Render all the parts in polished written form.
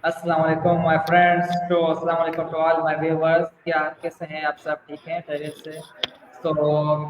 अस्सलाम वालेकुम my friends तो अस्सलाम वालेकुम टू ऑल माय व्यूअर्स। क्या कैसे हैं आप? सब ठीक हैं, खैरियत से? तो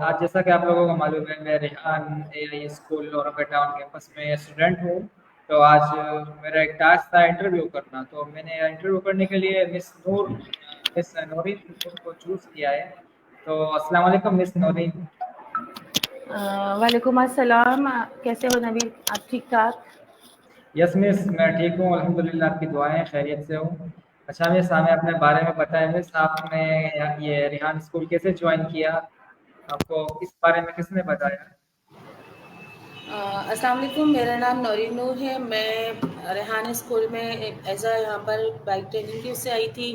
आज जैसा कि आप लोगों को मालूम है, मैं Rehan AI school Aurangabad town campus में स्टूडेंट हूँ। तो आज मेरा एक टास्क था इंटरव्यू करना। तो मैंने इंटरव्यू करने के लिए मिस नूरीन नूर को चूज़ किया है। तो अस्सलाम वालेकुम मिस नूरीन। वालेकुम अस्सलाम। कैसे हो नबील? आप ठीक ठाक? यस मिस, मैं ठीक हूँ अल्हम्दुलिल्लाह, आपकी दुआएं, खैरियत से हूँ। अच्छा मिस, हमें अपने बारे में बताएं मिस, आपने ये रिहान स्कूल कैसे ज्वाइन किया? आपको इस बारे में किसने बताया? अस्सलाम वालेकुम। मेरा नाम नौरीन नूर है। मैं रेहान स्कूल में एज आ यहाँ पर बाइक ट्रेनिंग की उससे आई थी,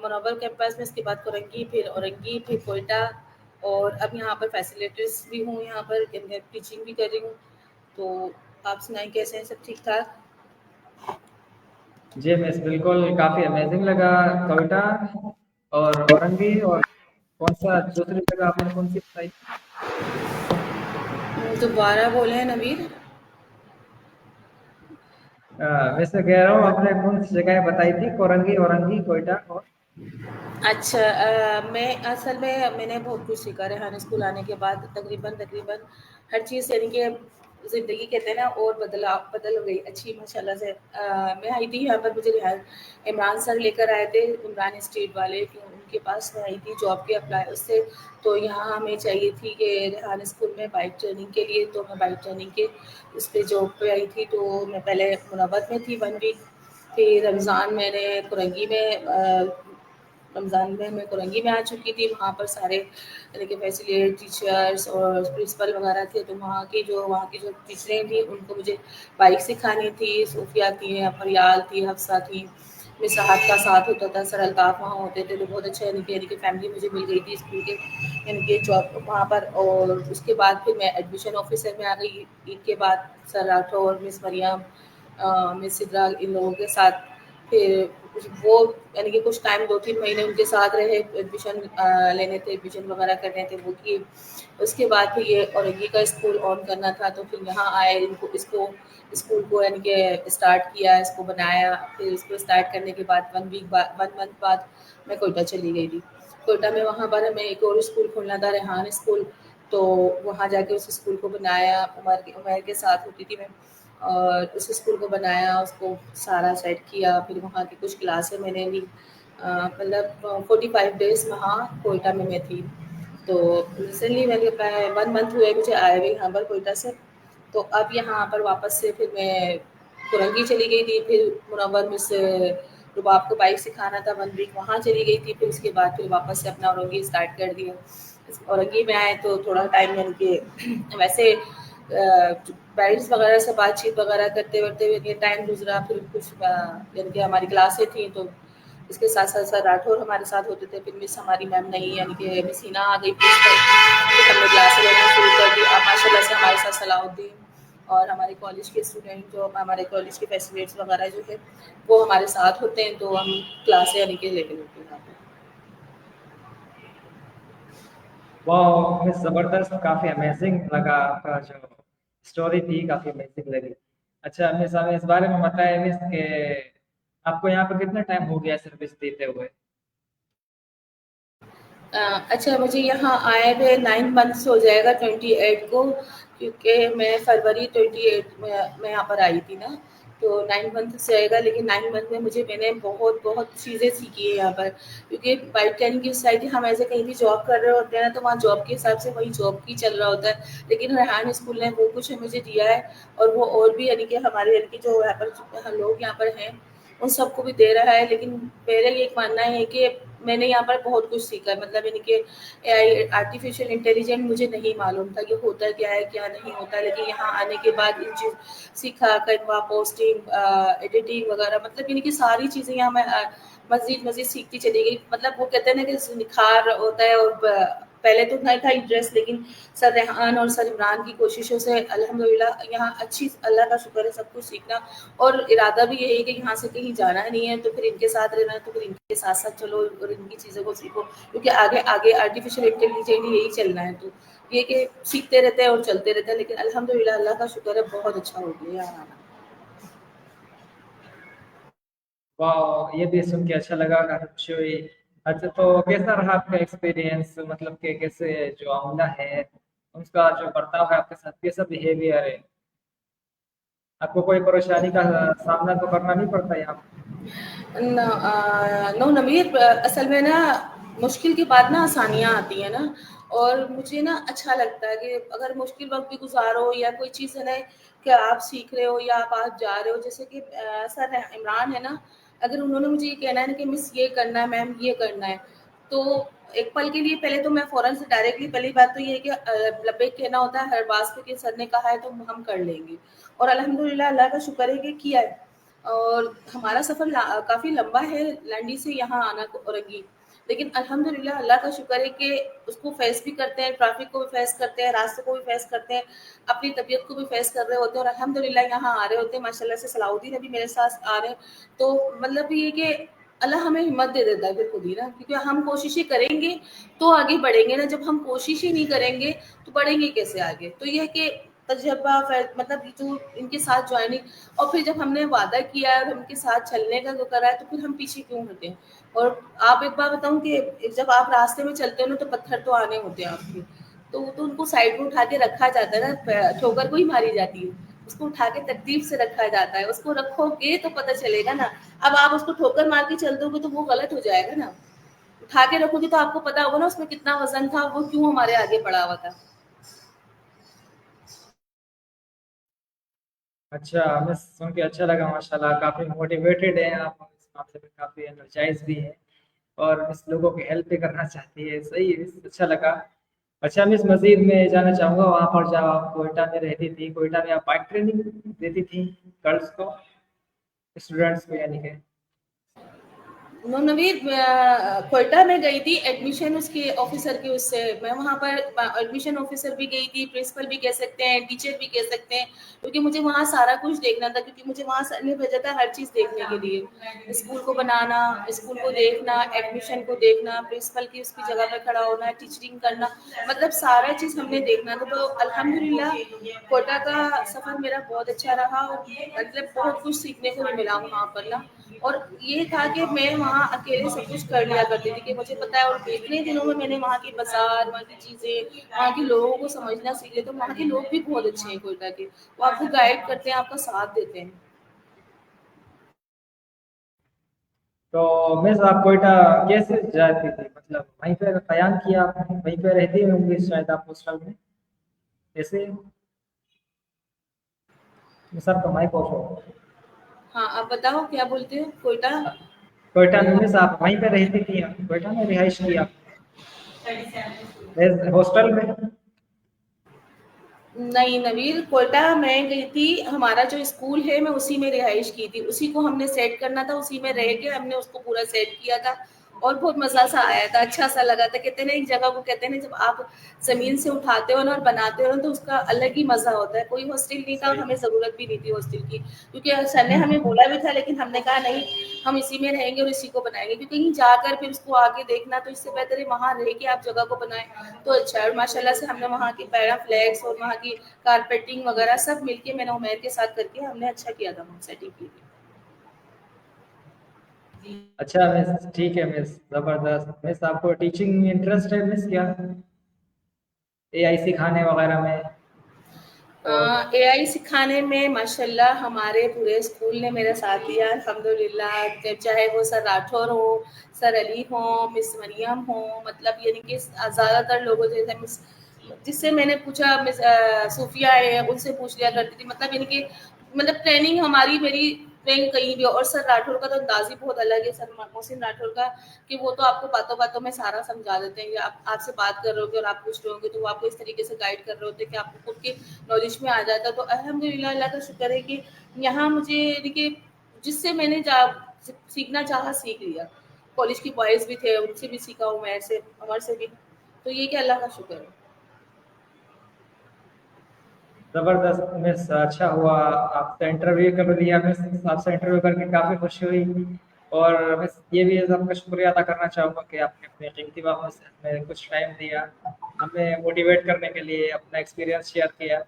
मुनव्वर कैंपस में। उसके बाद कोरंगी, फिर औरंगी, फिर कोयटा, और अब यहाँ पर फैसिलिटीज भी हूँ, यहाँ पर टीचिंग भी कर रही हूँ। तो आप सुनाएं, कैसे हैं? सब ठीक ठाक? जी मिस, बिल्कुल, काफ़ी अमेजिंग लगा। कोयटा और औरंगी, और कौन सा दूसरी जगह आपने कौन सी बताई? दोबारा बोले नबील। मिस, मैं कह रहा हूँ आपने कौन सी जगह बताई थी? कोरंगी, औरंगी, कोयटा और अच्छा, मैं असल में मैंने बहुत कुछ सीखा रेहान स्कूल आने के बाद। तकरीबन तकरीबन हर चीज़, यानी कि ज़िंदगी कहते हैं ना, और बदल हो गई अच्छी माशाल्लाह से। मैं आई थी यहाँ पर, मुझे रिहान इमरान सर लेकर आए थे, इमरान स्ट्रीट वाले, कि उनके पास मैं आई थी जॉब के अप्लाई उससे। तो यहाँ हमें चाहिए थी कि रेहान स्कूल में बाइक ट्रेनिंग के लिए, तो मैं बाइक ट्रेनिंग के उस पर जॉब पे आई थी। तो मैं पहले मुनव्वर में थी 1 वीक, फिर रमज़ान मैंने कुरंगी में, रमज़ान में मैं कुरंगी में आ चुकी थी। वहाँ पर सारे यानी कि फैसिलिटी टीचर्स और प्रिंसिपल वगैरह थे। तो वहाँ की जो टीचरें थी, उनको मुझे बाइक सिखानी थी। सूफिया थी, फरियाल थी, हफ्सा थी, मिसाहत का साथ होता था, सर अल्ताफ़ वहाँ होते थे। तो बहुत अच्छा, यानी कि फैमिली मुझे मिल गई थी स्कूल के, यानी कि जॉब वहाँ पर। और उसके बाद फिर मैं एडमिशन ऑफिसर में आ गई। ईद के बाद sir Rathore, miss Mariam, miss Sidra, इन लोगों के साथ फिर वो, यानी कि कुछ टाइम 2-3 महीने उनके साथ रहे। एडमिशन लेने थे, एडमिशन वगैरह करने थे, वो किए। उसके बाद फिर ये औरंगी का स्कूल ऑन करना था, तो फिर यहाँ आए, इनको इसको स्कूल को यानी कि स्टार्ट किया, इसको बनाया। फिर इसको स्टार्ट करने के बाद 1 वीक बाद, 1 मंथ बाद मैं कोयटा चली गई थी। कोयटा में वहाँ पर हमें एक और स्कूल खोलना था, रेहान स्कूल। तो वहाँ जाके उस स्कूल को बनाया। उमर के साथ होती थी मैं, और उस स्कूल को बनाया, उसको सारा सेट किया। फिर वहाँ की कुछ क्लासें मैंने ली। मतलब 45 डेज़ वहाँ कोयटा में मैं थी। तो रिसेंटली मैंने 1 मंथ हुए मुझे आए हुए यहाँ पर कोयटा से। तो अब यहाँ पर वापस से फिर मैं कुरंगी चली गई थी। फिर मुनव्वर में से रुबाब को बाइक सिखाना था, 1 वीक वहाँ चली गई थी। फिर उसके बाद फिर वापस से अपना औरंगी स्टार्ट कर दिया। औरंगी में आए तो थोड़ा टाइम, यानी कि वैसे पेरेंट्स वगैरह से बातचीत वगैरह करते करते हुए टाइम गुजरा। फिर कुछ यानी कि हमारी क्लासें थी, तो इसके साथ साथ सर राठौर हमारे साथ होते थे। फिर मिस हमारी मैम नहीं, यानी कि मिस हिना आ गई प्रिंसिपल, फिर हमने क्लासें लेना शुरू कर दी। अब माशाल्लाह से हमारे साथ सलाउद्दीन और हमारे कॉलेज के स्टूडेंट, जो हमारे कॉलेज के फैसिलिटीज़ वगैरह जो है वो हमारे साथ होते हैं। तो हम क्लासें यानी कि लेके होते हैं यहाँ पे। वाह मिस, जबरदस्त, काफी अमेजिंग लगा। आपका जो स्टोरी थी काफी अमेजिंग लगी। अच्छा मिस, हमें इस बारे में बताया मिस के आपको यहाँ पर कितना टाइम हो गया सर्विस देते हुए? अच्छा, मुझे यहाँ आए हुए 9 मंथ्स हो जाएगा 28 को, क्योंकि मैं फरवरी 28 में मैं यहाँ पर आई थी ना। तो 9 मंथ से आएगा, लेकिन 9 मंथ में मैंने बहुत बहुत चीज़ें सीखी है यहाँ पर। क्योंकि बाइक ट्रेनिंग की सोसाइटी, हम ऐसे कहीं भी जॉब कर रहे होते हैं ना, तो वहाँ जॉब के हिसाब से वही जॉब की चल रहा होता है। लेकिन रेहान स्कूल ने वो कुछ मुझे दिया है, और वो और भी, यानी कि हमारे, यानी कि जो यहाँ पर लोग यहाँ पर हैं, उन सबको भी दे रहा है। लेकिन मेरा ये मानना है कि मैंने यहाँ पर बहुत कुछ सीखा है। मतलब यानी कि एआई, आर्टिफिशियल इंटेलिजेंस, मुझे नहीं मालूम था ये होता क्या है, क्या नहीं होता। लेकिन यहाँ आने के बाद इन चीज़ सीखा, कैनवा पोस्टिंग, एडिटिंग वगैरह, मतलब यानी कि सारी चीज़ें यहाँ मैं मज़ीद मज़ीद सीखती चली गई। मतलब वो कहते हैं ना कि निखार होता है। और पहले तो नहीं था इंटरेस्ट, लेकिन सर रेहान और सर इमरान की कोशिशों से अल्हम्दुलिल्लाह यहाँ अच्छी, अल्लाह का शुक्र है, सब कुछ सीखना। और इरादा भी यही है कि यहाँ से कहीं जाना नहीं है, तो फिर इनके साथ रहना है, तो फिर इनके साथ साथ चलो और इनकी चीज़ों को सीखो। क्योंकि आगे आगे आर्टिफिशियल इंटेलिजेंस यही चलना है। तो ये कि सीखते रहते हैं और चलते रहते हैं। लेकिन अल्हम्दुलिल्लाह, अल्लाह का शुक्र है, बहुत अच्छा हो गया यहाँ आना। वाह, ये भी सुन के अच्छा लगा, काफी खुशी हुई। अच्छा, तो कैसा रहा आपका एक्सपीरियंस, मतलब कि कैसे जो आमला है उसका जो बर्ताव है आपके साथ, कैसा बिहेवियर है? आपको कोई परेशानी का सामना तो करना नहीं पड़ता यहाँ पे? नो नवीर, असल में ना मुश्किल के बाद ना आसानियाँ आती हैं ना। और मुझे ना अच्छा लगता है कि अगर मुश्किल वक्त भी गुजारो या कोई चीज़ है ना कि आप सीख रहे हो या आप आज जा रहे हो, जैसे कि सर इमरान है ना, अगर उन्होंने मुझे ये कहना है ना कि मिस ये करना है, मैम ये करना है, तो एक पल के लिए पहले तो मैं फौरन से डायरेक्टली पहली बात तो ये है कि लब्बैक कहना होता है हर बात पे कि सर ने कहा है तो हम कर लेंगे। और अल्हम्दुलिल्लाह अल्लाह का शुक्र है कि किया है। और हमारा सफ़र काफ़ी लंबा है लंडी से यहाँ आना औरंगी, लेकिन अल्हम्दुलिल्लाह अल्लाह का शुक्र है कि उसको फेस भी करते हैं, ट्रैफिक को भी फेस करते हैं, रास्ते को भी फेस करते हैं, अपनी तबीयत को भी फेस कर रहे होते हैं और अल्हम्दुलिल्लाह यहाँ आ रहे होते हैं। माशाल्लाह से सलाउद्दीन अभी मेरे साथ आ रहे हैं, तो मतलब ये कि अल्लाह हमें हिम्मत दे देता है फिर खुद ही ना, क्योंकि हम कोशिशें करेंगे तो आगे बढ़ेंगे ना, जब हम कोशिश ही नहीं करेंगे तो बढ़ेंगे कैसे आगे। तो ये है कि तजर्बा मतलब जो इनके साथ ज्वाइनिंग, और फिर जब हमने वादा किया है और उनके साथ चलने का जो करा है तो फिर हम पीछे क्यों हटें। और आप एक बात बताऊं कि जब आप रास्ते में चलते हो ना तो पत्थर तो आने होते हैं आपके, तो उनको साइड में उठा के रखा जाता है ना, ठोकर को ही मारी जाती है, उसको उठा के तरतीब से रखा जाता है, उसको रखोगे तो पता चलेगा ना। अब आप उसको ठोकर मार के चल दोगे तो वो गलत हो जाएगा ना, उठा के रखोगे तो आपको पता होगा ना उसमें कितना वजन था, वो क्यों हमारे आगे पड़ा हुआ था। अच्छा, हमें सुन के अच्छा लगा, माशाल्लाह काफ़ी मोटिवेटेड हैं आप, इस बात से काफ़ी एनर्जाइज भी हैं और मिस लोगों की हेल्प भी करना चाहती है, सही है, अच्छा लगा। अच्छा मिस, मज़ीद मैं जानना चाहूँगा, वहाँ पर जब आप कोयटा में रहती थी, कोयटा में आप बाइक ट्रेनिंग देती थी गर्ल्स को, स्टूडेंट्स को यानी कि? नवीर, क्वेटा में गई थी एडमिशन उसके ऑफिसर के उससे, मैं वहाँ पर एडमिशन ऑफिसर भी गई थी, प्रिंसिपल भी कह सकते हैं, टीचर भी कह सकते हैं, क्योंकि मुझे वहाँ सारा कुछ देखना था, क्योंकि मुझे वहाँ सर ने भेजा था हर चीज़ देखने के लिए, स्कूल को बनाना, स्कूल को देखना, एडमिशन को देखना, प्रिंसिपल की उसकी जगह पर खड़ा होना, टीचिंग करना, मतलब सारा चीज़ हमने देखना था। तो अल्हम्दुलिल्लाह कोटा का सफ़र मेरा बहुत अच्छा रहा और मतलब बहुत कुछ सीखने को भी मिला वहाँ पर ना। और ये था कि मैं वहाँ अकेले सब कुछ कर लिया करती थी कि मुझे पता है, और इतने दिनों में मैंने वहाँ की बाजार, वहाँ की चीज़ें, वहाँ के लोगों को समझना सीख लिया। तो वहाँ के लोग भी बहुत अच्छे हैं कोयटा के, वो आपको गाइड करते हैं, आपका साथ देते हैं। तो मिस आप कोयटा कैसे जाती थी, मतलब वहीं पे कयाम किया आपने, वहीं पे रहती होंगी शायद आप हॉस्टल में, कैसे? मिस आपका माइक ऑफ हो। हाँ, आप बताओ क्या बोलते हो कोयटा। कोयटा में मिस आप वहीं पे रहती थी, कोयटा में रिहाइश की आपने हॉस्टल में? नहीं नवीर, कोयटा मैं गई थी, हमारा जो स्कूल है मैं उसी में रिहाइश की थी, उसी को हमने सेट करना था, उसी में रह के हमने उसको पूरा सेट किया था और बहुत मजा सा आया था, अच्छा सा लगा था। कहते हैं ना एक जगह को कहते हैं ना, जब आप जमीन से उठाते हो ना और बनाते हो ना तो उसका अलग ही मजा होता है। कोई हॉस्टल नहीं था और सही। हमें जरूरत भी नहीं थी हॉस्टल की, क्योंकि सर ने हमें बोला भी था, लेकिन हमने कहा नहीं, हम इसी में रहेंगे और इसी को बनाएंगे, क्योंकि कहीं जाकर फिर उसको आगे देखना, तो इससे बेहतर है वहां रह के आप जगह को बनाएं तो अच्छा है। और माशाल्लाह से हमने वहाँ की पैरा फ्लैग्स और वहाँ की कारपेटिंग वगैरह सब मिलके मैंने उमैर के साथ करके हमने अच्छा किया था वहाँ सेटिंग की थी। अच्छा मिस, ठीक है मिस, जबरदस्त मिस। आपको टीचिंग में इंटरेस्ट है मिस क्या, एआई सिखाने वगैरह में? और एआई सिखाने में माशाल्लाह हमारे पूरे स्कूल ने मेरा साथ दिया अल्हम्दुलिल्लाह, चाहे वो सर राठौर हो, सर अली हो, मिस मरियम हो, मतलब यानी कि ज़्यादातर लोगों जैसे मिस जिससे मैंने पूछा, मिस सूफिया है उनसे पूछ लिया करती थी, मतलब यानी कि मतलब ट्रेनिंग हमारी मेरी ट्रेनिंग कहीं भी हो। और सर राठौर का तो अंदाज ही बहुत अलग है, सर मोहसिन राठौर का, कि वो तो आपको बातों बातों में सारा समझा देते हैं, आप आपसे बात कर रहे होगे और आप पूछ रहे होंगे तो वो आपको इस तरीके से गाइड कर रहे होते हैं कि आपको खुद के नॉलेज में आ जाता। तो अल्हम्दुलिल्लाह अल्लाह का शुक्र है कि यहाँ मुझे देखिए जिससे मैंने सीखना चाहा सीख लिया। कॉलेज की बॉयज़ भी थे, उनसे भी सीखा, उमर से, उमर से भी। तो ये कि अल्लाह का शुक्र है। जबरदस्त मिस, अच्छा हुआ आपसे इंटरव्यू कर लिया मिस, आपसे इंटरव्यू करके काफ़ी खुशी हुई। और मिस ये भी आपका शुक्रिया अदा करना चाहूँगा कि आपने अपने कीमती वक़्त से हमें कुछ टाइम दिया, हमें मोटिवेट करने के लिए अपना एक्सपीरियंस शेयर किया।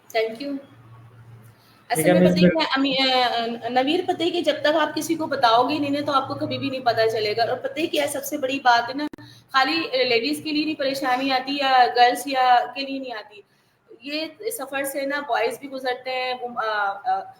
Thank you. ठीक असल है में मिस पता है फिर। क्या नवीर, पता है कि जब तक आप किसी को बताओगे नहीं ना तो आपको कभी भी नहीं पता चलेगा। और पता है क्या सबसे बड़ी बात है ना, खाली लेडीज के लिए नहीं परेशानी आती या गर्ल्स या के लिए नहीं आती, ये सफर से ना बॉयज भी गुजरते हैं,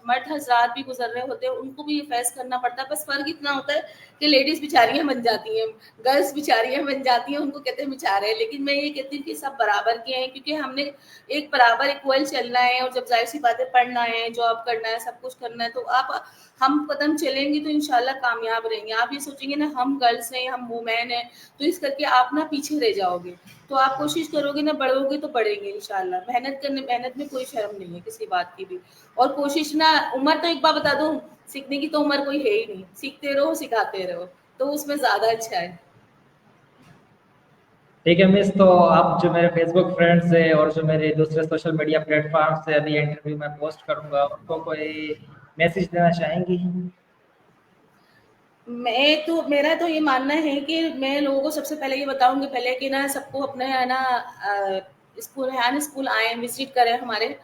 मर्द हजरात भी गुजर रहे होते हैं, उनको भी ये फेस करना पड़ता है। बस फर्क इतना होता है कि लेडीज बेचारियां बन जाती हैं, गर्ल्स बेचारियां बन जाती हैं, उनको कहते हैं बेचारे। लेकिन मैं ये कहती हूँ कि सब बराबर के हैं, क्योंकि हमने एक बराबर इक्वल चलना है। और जब जाहिर सी बातें पढ़ना है, जॉब करना है, सब कुछ करना है, तो आप हम कदम चलेंगे तो इंशाल्लाह कामयाब रहेंगे। आप ये सोचेंगे ना हम गर्ल्स हैं, हम वुमेन हैं, तो इस करके आप ना पीछे रह जाओगे। तो आप कोशिश करोगे ना, बढ़ोगे तो बढ़ेंगे इंशाल्लाह। मेहनत में कोई शर्म नहीं है किसी बात की भी। और कोशिश ना, उम्र तो एक बार बता दूं, सीखने की तो उम्र कोई है ही नहीं, सीखते रहो सिखाते रहो, तो उसमें ज्यादा अच्छा है। ठीक है मिस, तो आप जो मेरे फेसबुक फ्रेंड्स है और जो मेरे दूसरे सोशल मीडिया प्लेटफॉर्म से अभी इंटरव्यू में पोस्ट करूंगा, उनको कोई मैसेज देना चाहेंगी? मैं तो, मेरा तो ये मानना है कि मैं लोगों को सबसे पहले ये बताऊंगी पहले कि ना सबको अपने है ना स्कूल, रेहान स्कूल आए, विजिट करें हमारे।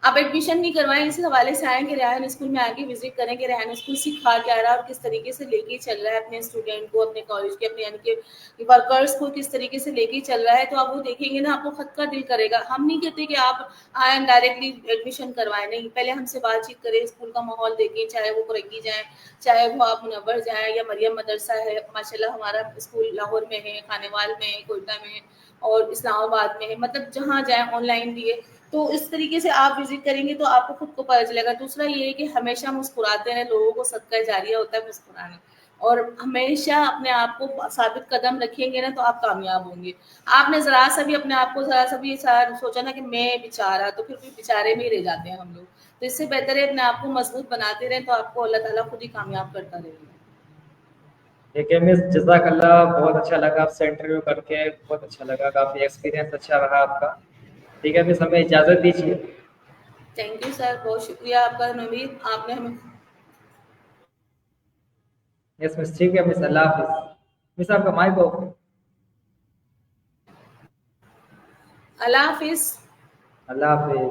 आप एडमिशन नहीं करवाएं, इस हवाले से आए कि रेहान स्कूल में आके विजिट करें कि रेहान स्कूल सिखा क्या रहा है और किस तरीके से लेके चल रहा है अपने स्टूडेंट को, अपने कॉलेज के, अपने यानी कि वर्कर्स को किस तरीके से लेके चल रहा है। तो आप वो देखेंगे ना, आपको खुद का दिल करेगा। हम नहीं कहते कि आप आए डायरेक्टली एडमिशन करवाएं, नहीं, पहले हमसे बातचीत करें, स्कूल का माहौल देखें, चाहे वो कुरैगी जाए, चाहे वो आप मुनव्वर जाए या मरियम मदरसा है। माशाल्लाह हमारा स्कूल लाहौर में है, खानेवाल में है, कोयटा में है और इस्लामाबाद में है, मतलब जहाँ जाए ऑनलाइन भी है। तो इस तरीके से आप विजिट करेंगे तो आपको खुद को पता चलेगा। दूसरा ये है कि हमेशा मुस्कुराते रहें, लोगों को सदका जारिया होता है मुस्कुराना। और हमेशा अपने आप को साबित कदम रखेंगे ना तो आप कामयाब होंगे। आपने जरा सा भी अपने आप को जरा सा भी सोचा ना कि मैं बेचारा, तो फिर भी बेचारे में ही रह जाते हैं हम लोग। तो इससे बेहतर है अपने आप को मजबूत बनाते रहें, तो आपको अल्लाह ताला खुद ही कामयाब करता रहेगा। ठीक है मिस, जज़ाकल्लाह, बहुत अच्छा लगा आपसे इंटरव्यू करके, बहुत अच्छा लगा, काफ़ी एक्सपीरियंस अच्छा रहा आपका। ठीक है मिस, हमें इजाज़त दीजिए। थैंक यू सर, बहुत शुक्रिया आपका नवीद, आपने हमें। यस मिस, ठीक है मिस, अल्लाह हाफ़िज़। मिस आपका माइक ऑफ है। अल्लाह हाफिज। अल्लाह हाफ़िज़।